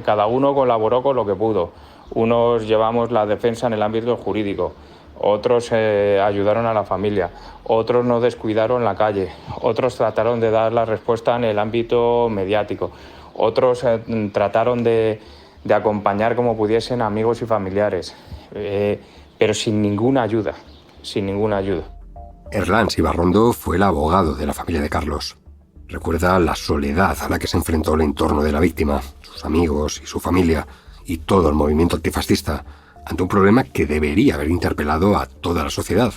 Cada uno colaboró con lo que pudo. Unos llevamos la defensa en el ámbito jurídico, otros ayudaron a la familia, otros no descuidaron la calle, otros trataron de dar la respuesta en el ámbito mediático, otros trataron de acompañar como pudiesen a amigos y familiares, pero sin ninguna ayuda. Erlán Sibarrondo fue el abogado de la familia de Carlos. Recuerda la soledad a la que se enfrentó el entorno de la víctima, sus amigos y su familia, y todo el movimiento antifascista, ante un problema que debería haber interpelado a toda la sociedad.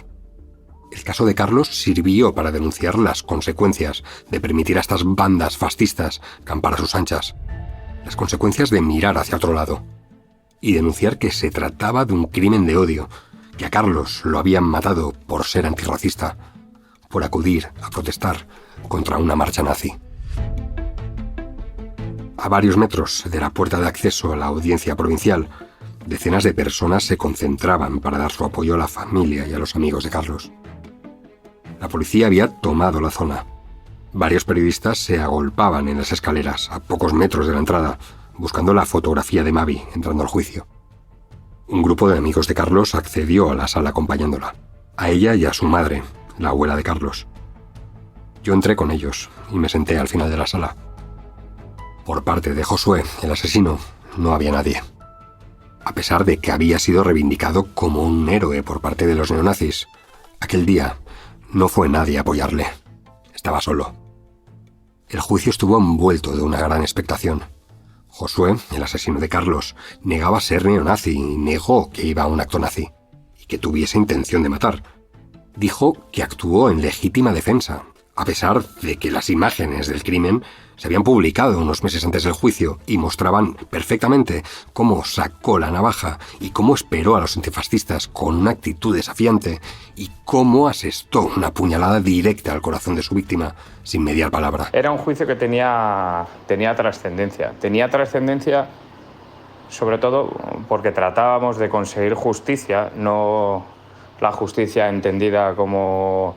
El caso de Carlos sirvió para denunciar las consecuencias de permitir a estas bandas fascistas campar a sus anchas, las consecuencias de mirar hacia otro lado, y denunciar que se trataba de un crimen de odio, que a Carlos lo habían matado por ser antirracista, por acudir a protestar contra una marcha nazi. A varios metros de la puerta de acceso a la audiencia provincial, decenas de personas se concentraban para dar su apoyo a la familia y a los amigos de Carlos. La policía había tomado la zona. Varios periodistas se agolpaban en las escaleras, a pocos metros de la entrada, buscando la fotografía de Mavi entrando al juicio. Un grupo de amigos de Carlos accedió a la sala acompañándola, a ella y a su madre, la abuela de Carlos. Yo entré con ellos y me senté al final de la sala. Por parte de Josué, el asesino, no había nadie. A pesar de que había sido reivindicado como un héroe por parte de los neonazis, aquel día no fue nadie a apoyarle. Estaba solo. El juicio estuvo envuelto de una gran expectación. Josué, el asesino de Carlos, negaba ser neonazi y negó que iba a un acto nazi y que tuviese intención de matar. Dijo que actuó en legítima defensa, a pesar de que las imágenes del crimen se habían publicado unos meses antes del juicio y mostraban perfectamente cómo sacó la navaja y cómo esperó a los antifascistas con una actitud desafiante y cómo asestó una puñalada directa al corazón de su víctima sin mediar palabra. Era un juicio que tenía trascendencia. Tenía trascendencia sobre todo porque tratábamos de conseguir justicia, no la justicia entendida como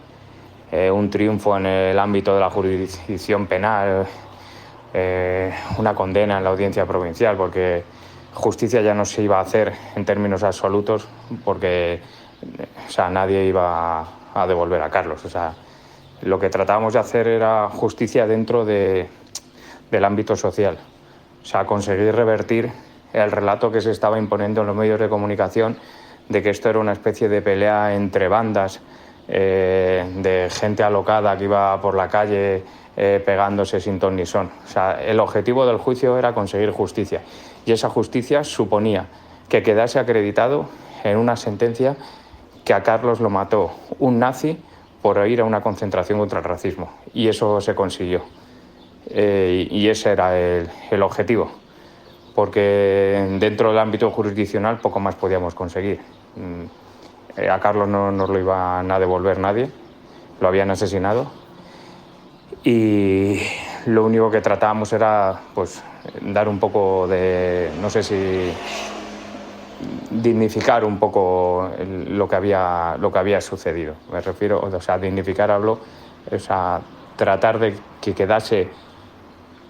un triunfo en el ámbito de la jurisdicción penal, una condena en la audiencia provincial, porque justicia ya no se iba a hacer en términos absolutos porque nadie iba a devolver a Carlos. Lo que tratábamos de hacer era justicia dentro del ámbito social. Conseguir revertir el relato que se estaba imponiendo en los medios de comunicación de que esto era una especie de pelea entre bandas, de gente alocada que iba por la calle pegándose sin ton ni son. El objetivo del juicio era conseguir justicia y esa justicia suponía que quedase acreditado en una sentencia que a Carlos lo mató un nazi por ir a una concentración contra el racismo, y eso se consiguió. Y ese era el objetivo, porque dentro del ámbito jurisdiccional poco más podíamos conseguir. A Carlos no nos lo iban a devolver nadie, lo habían asesinado y lo único que tratábamos era dar un poco de, no sé si dignificar un poco lo que había sucedido. Me refiero, dignificar hablo, tratar de que quedase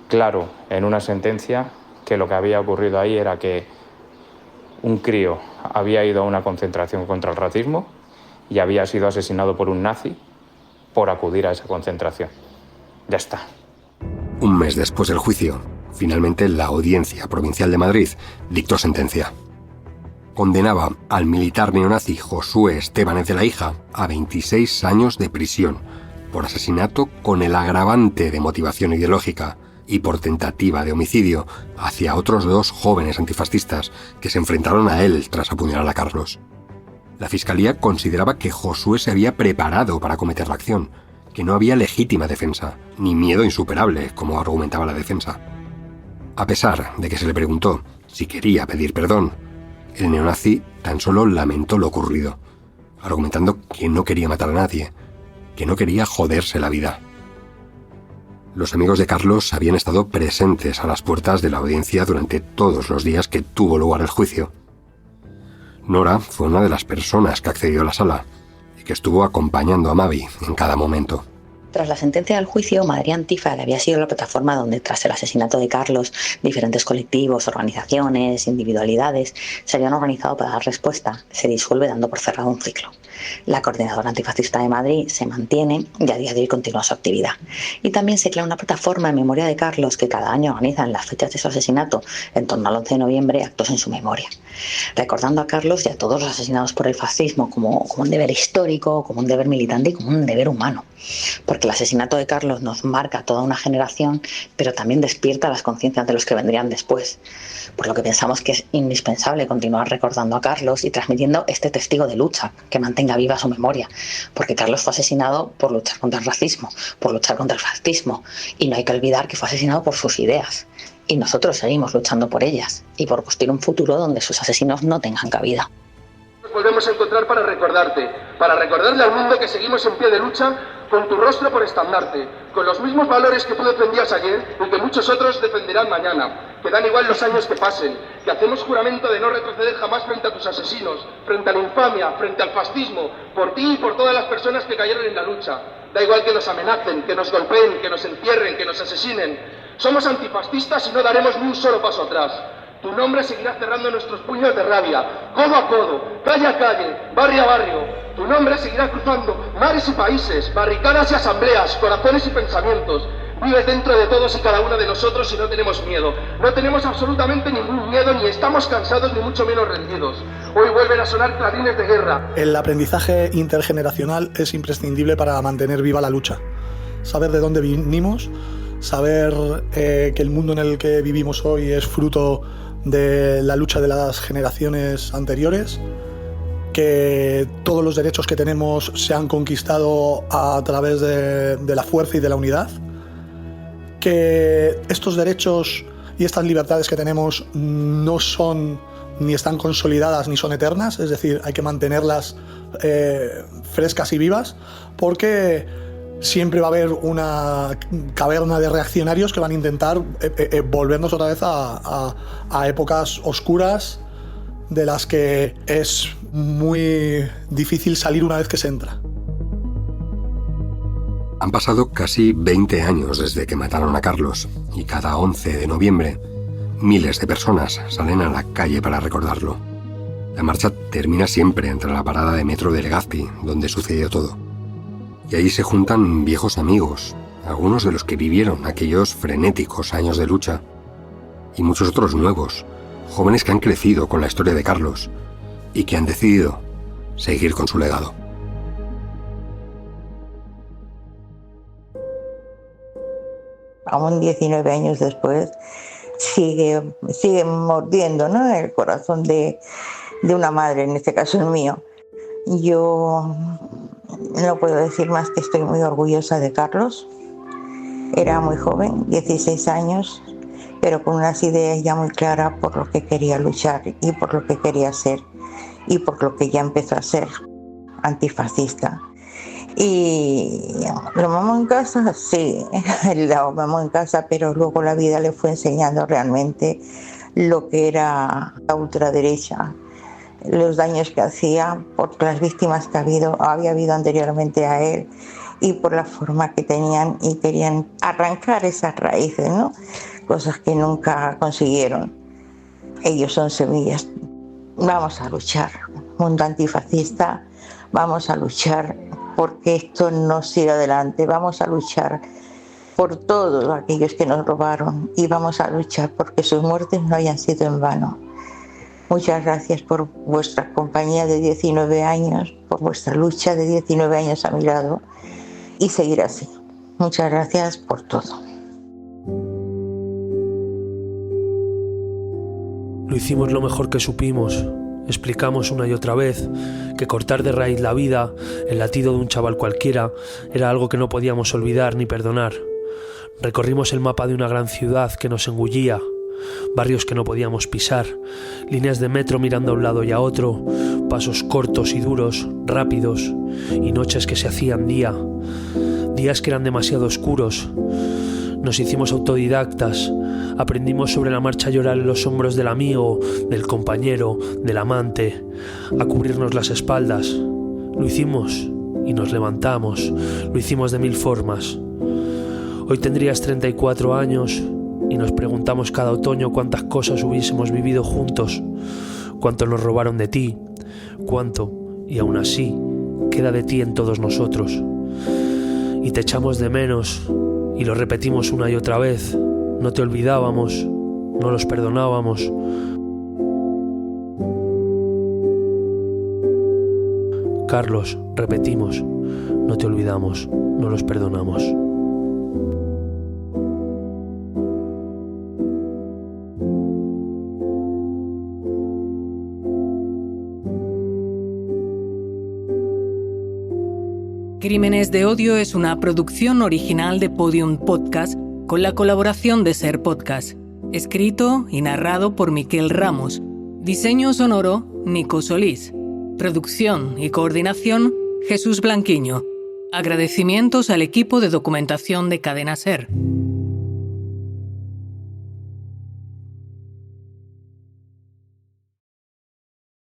claro en una sentencia que lo que había ocurrido ahí era que un crío había ido a una concentración contra el racismo y había sido asesinado por un nazi por acudir a esa concentración. Ya está. Un mes después del juicio, finalmente la Audiencia Provincial de Madrid dictó sentencia. condenaba al militar neonazi Josué Estebanez de la Hija a 26 años de prisión por asesinato con el agravante de motivación ideológica y por tentativa de homicidio hacia otros 2 jóvenes antifascistas que se enfrentaron a él tras apuñalar a Carlos. La Fiscalía consideraba que Josué se había preparado para cometer la acción, que no había legítima defensa, ni miedo insuperable, como argumentaba la defensa. A pesar de que se le preguntó si quería pedir perdón, el neonazi tan solo lamentó lo ocurrido, argumentando que no quería matar a nadie, que no quería joderse la vida. Los amigos de Carlos habían estado presentes a las puertas de la audiencia durante todos los días que tuvo lugar el juicio. Nora fue una de las personas que accedió a la sala y que estuvo acompañando a Mavi en cada momento. Tras la sentencia del juicio, Madrid Antifa, que había sido la plataforma donde tras el asesinato de Carlos diferentes colectivos, organizaciones, individualidades se habían organizado para dar respuesta, se disuelve dando por cerrado un ciclo. La Coordinadora Antifascista de Madrid se mantiene y a día de hoy continúa su actividad. Y también se crea una plataforma en memoria de Carlos que cada año organiza en las fechas de su asesinato, en torno al 11 de noviembre, actos en su memoria, recordando a Carlos y a todos los asesinados por el fascismo como un deber histórico, como un deber militante y como un deber humano. Porque el asesinato de Carlos nos marca toda una generación, pero también despierta las conciencias de los que vendrían después. Por lo que pensamos que es indispensable continuar recordando a Carlos y transmitiendo este testigo de lucha que mantenga viva su memoria. Porque Carlos fue asesinado por luchar contra el racismo, por luchar contra el fascismo. Y no hay que olvidar que fue asesinado por sus ideas. Y nosotros seguimos luchando por ellas y por construir un futuro donde sus asesinos no tengan cabida. Nos volvemos a encontrar para recordarle al mundo que seguimos en pie de lucha con tu rostro por estandarte, con los mismos valores que tú defendías ayer y que muchos otros defenderán mañana, que dan igual los años que pasen, que hacemos juramento de no retroceder jamás frente a tus asesinos, frente a la infamia, frente al fascismo, por ti y por todas las personas que cayeron en la lucha. Da igual que nos amenacen, que nos golpeen, que nos encierren, que nos asesinen. Somos antifascistas y no daremos ni un solo paso atrás. Tu nombre seguirá cerrando nuestros puños de rabia, codo a codo, calle a calle, barrio a barrio. Tu nombre seguirá cruzando mares y países, barricadas y asambleas, corazones y pensamientos. Vives dentro de todos y cada uno de nosotros y no tenemos miedo. No tenemos absolutamente ningún miedo, ni estamos cansados, ni mucho menos rendidos. Hoy vuelven a sonar clarines de guerra. El aprendizaje intergeneracional es imprescindible para mantener viva la lucha. Saber de dónde vinimos, saber que el mundo en el que vivimos hoy es fruto de la lucha de las generaciones anteriores, que todos los derechos que tenemos se han conquistado a través de la fuerza y de la unidad, que estos derechos y estas libertades que tenemos no son ni están consolidadas ni son eternas, es decir, hay que mantenerlas frescas y vivas, porque siempre va a haber una caverna de reaccionarios que van a intentar volvernos otra vez a épocas oscuras de las que es muy difícil salir una vez que se entra. Han pasado casi 20 años desde que mataron a Carlos y cada 11 de noviembre miles de personas salen a la calle para recordarlo. La marcha termina siempre entre la parada de metro de Legazpi, donde sucedió todo. Y allí se juntan viejos amigos, algunos de los que vivieron aquellos frenéticos años de lucha, y muchos otros nuevos, jóvenes que han crecido con la historia de Carlos y que han decidido seguir con su legado. Aún 19 años después sigue mordiendo, ¿no?, el corazón de una madre, en este caso el mío. Yo no puedo decir más que estoy muy orgullosa de Carlos. Era muy joven, 16 años, pero con unas ideas ya muy claras por lo que quería luchar y por lo que quería ser y por lo que ya empezó a ser, antifascista. Y lo mamó en casa, sí, lo mamó en casa, pero luego la vida le fue enseñando realmente lo que era la ultraderecha, los daños que hacía por las víctimas que había habido anteriormente a él y por la forma que tenían y querían arrancar esas raíces, ¿no? Cosas que nunca consiguieron. Ellos son semillas. Vamos a luchar, mundo antifascista, vamos a luchar porque esto no siga adelante, vamos a luchar por todos aquellos que nos robaron y vamos a luchar porque sus muertes no hayan sido en vano. Muchas gracias por vuestra compañía de 19 años, por vuestra lucha de 19 años a mi lado y seguir así. Muchas gracias por todo. Lo hicimos lo mejor que supimos. Explicamos una y otra vez que cortar de raíz la vida, el latido de un chaval cualquiera, era algo que no podíamos olvidar ni perdonar. Recorrimos el mapa de una gran ciudad que nos engullía, barrios que no podíamos pisar, líneas de metro mirando a un lado y a otro, pasos cortos y duros, rápidos, y noches que se hacían día, días que eran demasiado oscuros. Nos hicimos autodidactas, aprendimos sobre la marcha a llorar en los hombros del amigo, del compañero, del amante, a cubrirnos las espaldas. Lo hicimos y nos levantamos, lo hicimos de 1000 formas. Hoy tendrías 34 años y nos preguntamos cada otoño cuántas cosas hubiésemos vivido juntos, cuánto nos robaron de ti, cuánto, y aún así, queda de ti en todos nosotros. Y te echamos de menos. Y lo repetimos una y otra vez. No te olvidábamos, no los perdonábamos. Carlos, repetimos, no te olvidamos, no los perdonamos. Crímenes de Odio es una producción original de Podium Podcast con la colaboración de Ser Podcast. Escrito y narrado por Miquel Ramos. Diseño sonoro, Nico Solís. Producción y coordinación, Jesús Blanquiño. Agradecimientos al equipo de documentación de Cadena Ser.